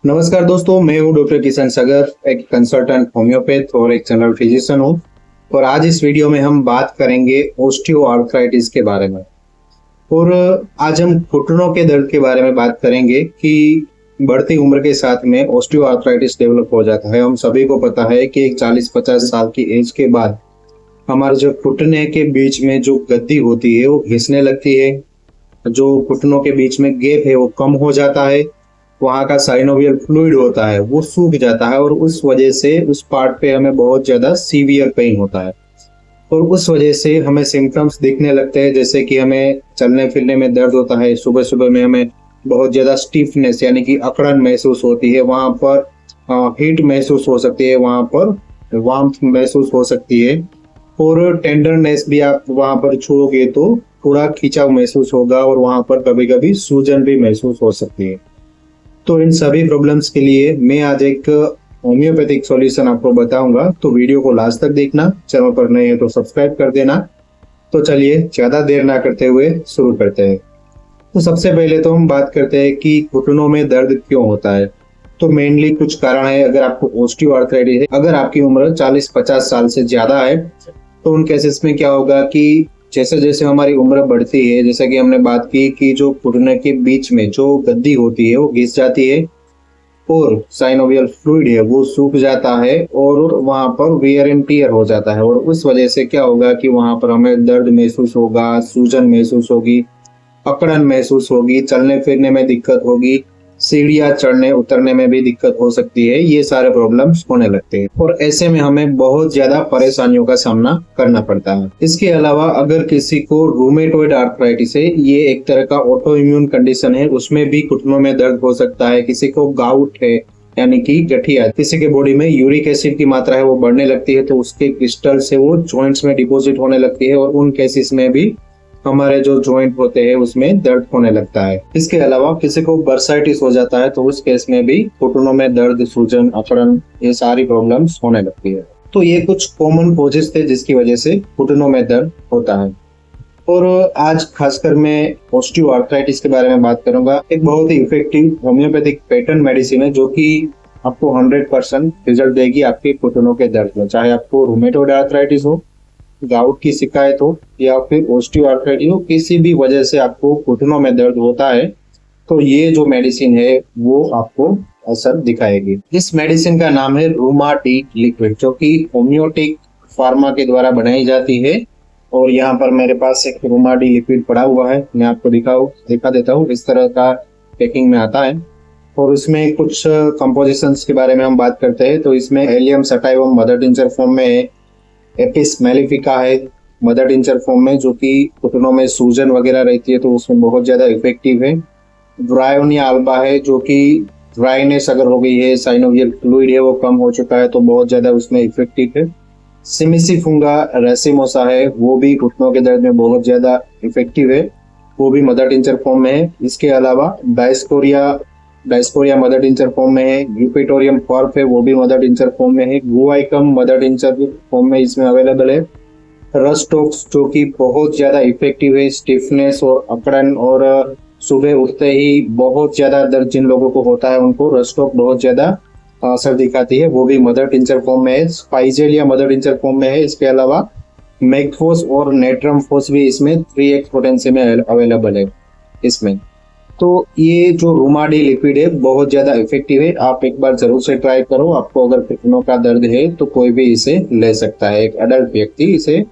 नमस्कार दोस्तों, मैं हूं डॉक्टर किशन सागर, एक कंसल्टेंट होम्योपैथ और एक जनरल फिजिशियन हूं। और आज इस वीडियो में हम बात करेंगे ऑस्टियोआर्थराइटिस के बारे में। और आज हम घुटनों के दर्द के बारे में बात करेंगे कि बढ़ती उम्र के साथ में ऑस्टियोआर्थराइटिस डेवलप हो जाता है। हम सभी को पता है कि 40-50 साल की एज के बाद हमारे जो घुटने के बीच में जो गद्दी होती है वो घिसने लगती है। जो घुटनों के बीच में गैप है वो कम हो जाता है। वहाँ का साइनोवियल फ्लूइड होता है वो सूख जाता है और उस वजह से उस पार्ट पे हमें बहुत ज्यादा सीवियर पेन होता है। और उस वजह से हमें सिम्टम्स दिखने लगते हैं, जैसे कि हमें चलने फिरने में दर्द होता है। सुबह सुबह में हमें बहुत ज्यादा स्टिफनेस यानी कि अकड़न महसूस होती है। वहाँ पर हीट महसूस हो सकती है, वहाँ पर वार्मथ महसूस हो सकती है। और टेंडरनेस भी आप वहाँ पर छूओगे तो थोड़ा खिंचाव महसूस होगा और वहाँ पर कभी कभी सूजन भी महसूस हो सकती है। तो इन सभी प्रॉब्लम्स के लिए मैं आज एक होम्योपैथिक सॉल्यूशन आपको बताऊंगा, तो वीडियो को लास्ट तक देखना। चैनल पर नए हैं तो सब्सक्राइब कर देना। तो चलिए ज्यादा देर ना करते हुए शुरू करते हैं। तो सबसे पहले तो हम बात करते हैं कि घुटनों में दर्द क्यों होता है। तो मेनली कुछ कारण है। अगर आपको ऑस्टियोआर्थराइटिस है, अगर आपकी उम्र 40-50 साल से ज्यादा है, तो उन केसेस में क्या होगा कि जैसे जैसे हमारी उम्र बढ़ती है, जैसे कि हमने बात की कि जो घुटने के बीच में जो गद्दी होती है वो घिस जाती है और साइनोवियल फ्लूइड है वो सूख जाता है और वहां पर वियर एंड टियर हो जाता है। और उस वजह से क्या होगा कि वहां पर हमें दर्द महसूस होगा, सूजन महसूस होगी, अकड़न महसूस होगी, चलने फिरने में दिक्कत होगी, सीढ़ियां चढ़ने उतरने में भी दिक्कत हो सकती है। ये सारे प्रॉब्लम्स होने लगते हैं और ऐसे में हमें बहुत ज्यादा परेशानियों का सामना करना पड़ता है। इसके अलावा अगर किसी को रूमेटॉइड आर्थराइटिस है, ये एक तरह का ऑटो इम्यून कंडीशन है, उसमें भी घुटनों में दर्द हो सकता है। किसी को गाउट है यानी कि गठिया, किसी के बॉडी में यूरिक एसिड की मात्रा है वो बढ़ने लगती है, तो उसके क्रिस्टल से वो जॉइंट्स में डिपॉजिट होने लगती है और उन केसेस में भी हमारे जो जॉइंट होते हैं उसमें दर्द होने लगता है। इसके अलावा किसी को बर्साइटिस हो जाता है, तो उस केस में भी घुटनों में दर्द, सूजन, अकड़न, ये सारी प्रॉब्लम्स होने लगती है। तो ये कुछ कॉमन कॉजेस थे जिसकी वजह से घुटनों में दर्द होता है। और आज खासकर मैं ऑस्टियोआर्थराइटिस के बारे में बात करूंगा। एक बहुत ही इफेक्टिव होम्योपैथिक पैटर्न मेडिसिन है जो कि आपको 100% रिजल्ट देगी आपके घुटनों के दर्द में। चाहे आपको रूमेटॉइड आर्थराइटिस हो, गाउट की शिकायत हो या फिर ऑस्टियोआर्थराइटिस हो, किसी भी वजह से आपको घुटनों में दर्द होता है, तो ये जो मेडिसिन है वो आपको असर दिखाएगी। इस मेडिसिन का नाम है रूमाडी लिक्विड, जो कि होम्योटिक फार्मा के द्वारा बनाई जाती है। और यहाँ पर मेरे पास एक रूमाडी लिक्विड पड़ा हुआ है, मैं आपको दिखा देता हूँ। इस तरह का पैकिंग में आता है और इसमें कुछ कंपोजिशंस के बारे में हम बात करते हैं। तो इसमें allium sativum mother tincture form में है, एपिस मेलिफिका है मदर टिंचर फॉर्म में, जो कि घुटनों में सूजन वगैरह रहती है तो उसमें बहुत ज्यादा इफेक्टिव है। ब्रायोनिया अल्बा है, जो कि ड्राइनेस अगर हो गई है, साइनोवियल फ्लूइड है वो कम हो चुका है, तो बहुत ज्यादा उसमें इफेक्टिव है। सिमिसिफुंगा रेसिमोसा है, वो भी घुटनों के दर्द में बहुत ज्यादा इफेक्टिव है, वो भी मदर टिंचर फॉर्म में है। इसके अलावा डायस्कोरिया मदर टिंचर फॉर्म में है। यूपिटोरियम कॉर्प है, वो भी मदर टिंचर फॉर्म में है। गुआइकम मदर टिंचर फॉर्म में इसमें अवेलेबल है। रस्टोक्स, जो कि बहुत ज्यादा इफेक्टिव है स्टिफनेस और अकड़न और सुबह उठते ही बहुत ज्यादा दर्द जिन लोगों को होता है उनको रस्टोक बहुत ज्यादा असर दिखाती है, वो भी मदर टिंचर फॉर्म में है। स्पाइजेलिया मदर टिंचर फॉर्म में है। इसके अलावा मैगफोस और नेट्रम फोस भी इसमें 3x पोटेंसी में अवेलेबल है इसमें। तो ये जो रूमाडी लिक्विड है बहुत ज्यादा इफेक्टिव है, आप एक बार जरूर से ट्राई करो। आपको अगर घुटनों का दर्द है तो कोई भी इसे ले सकता है, एक अडल्ट व्यक्ति इसे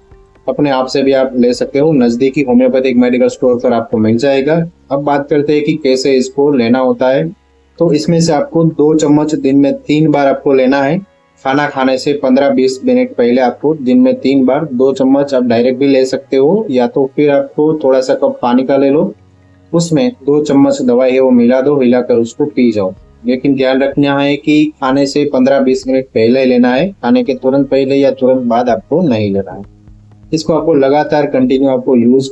अपने आप से भी आप ले सकते हो। नजदीकी होम्योपैथिक मेडिकल स्टोर पर आपको मिल जाएगा। अब बात करते हैं कि कैसे इसको लेना होता है। तो इसमें से आपको 2 चम्मच दिन में 3 बार आपको लेना है। खाना खाने से 15-20 मिनट पहले आपको दिन में 3 बार 2 चम्मच आप डायरेक्ट भी ले सकते हो, या तो फिर आपको थोड़ा सा कप पानी का ले लो, उसमें 2 चम्मच दवाई है वो मिला दो, हिलाकर उसको पी जाओ। लेकिन ध्यान रखना है कि खाने से 15-20 मिनट पहले लेना है, खाने के तुरंत पहले या तुरंत बाद आपको नहीं लेना है। इसको आपको लगातार कंटिन्यू आपको यूज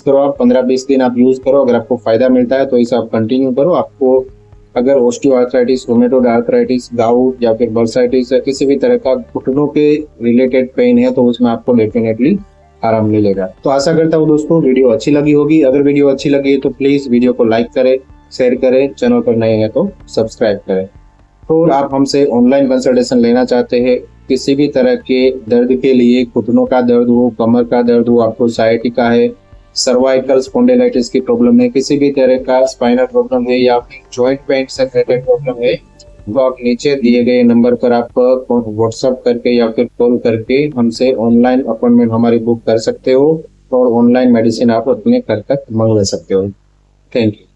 करो। आप 15-20 दिन आप यूज करो, अगर आपको फायदा मिलता है तो इसे आप कंटिन्यू करो। आपको अगर ऑस्टियोआर्थराइटिस, रूमेटॉइड आर्थराइटिस, गाउट या फिर बर्साइटिस या किसी भी तरह का घुटनों के रिलेटेड पेन है तो उसमें आपको डेफिनेटली आराम मिलेगा। तो आशा करता हूँ दोस्तों वीडियो अच्छी लगी होगी। अगर वीडियो अच्छी लगी तो प्लीज वीडियो को लाइक करें, शेयर करें, चैनल पर नए हैं तो सब्सक्राइब करें। और आप हमसे ऑनलाइन कंसल्टेशन लेना चाहते हैं किसी भी तरह के दर्द के लिए, घुटनों का दर्द हो, कमर का दर्द हो, आपको साइटिका है, सर्वाइकल स्पॉन्डिलाइटिस की प्रॉब्लम है, किसी भी तरह का स्पाइनल प्रॉब्लम है या फिर जॉइंट पेन से रिलेटेड प्रॉब्लम है, तो आप नीचे दिए गए नंबर पर आप व्हाट्सएप करके या फिर कॉल करके हमसे ऑनलाइन अपॉइंटमेंट हमारी बुक कर सकते हो और ऑनलाइन मेडिसिन आप अपने घर तक मंगवा सकते हो। Thank you.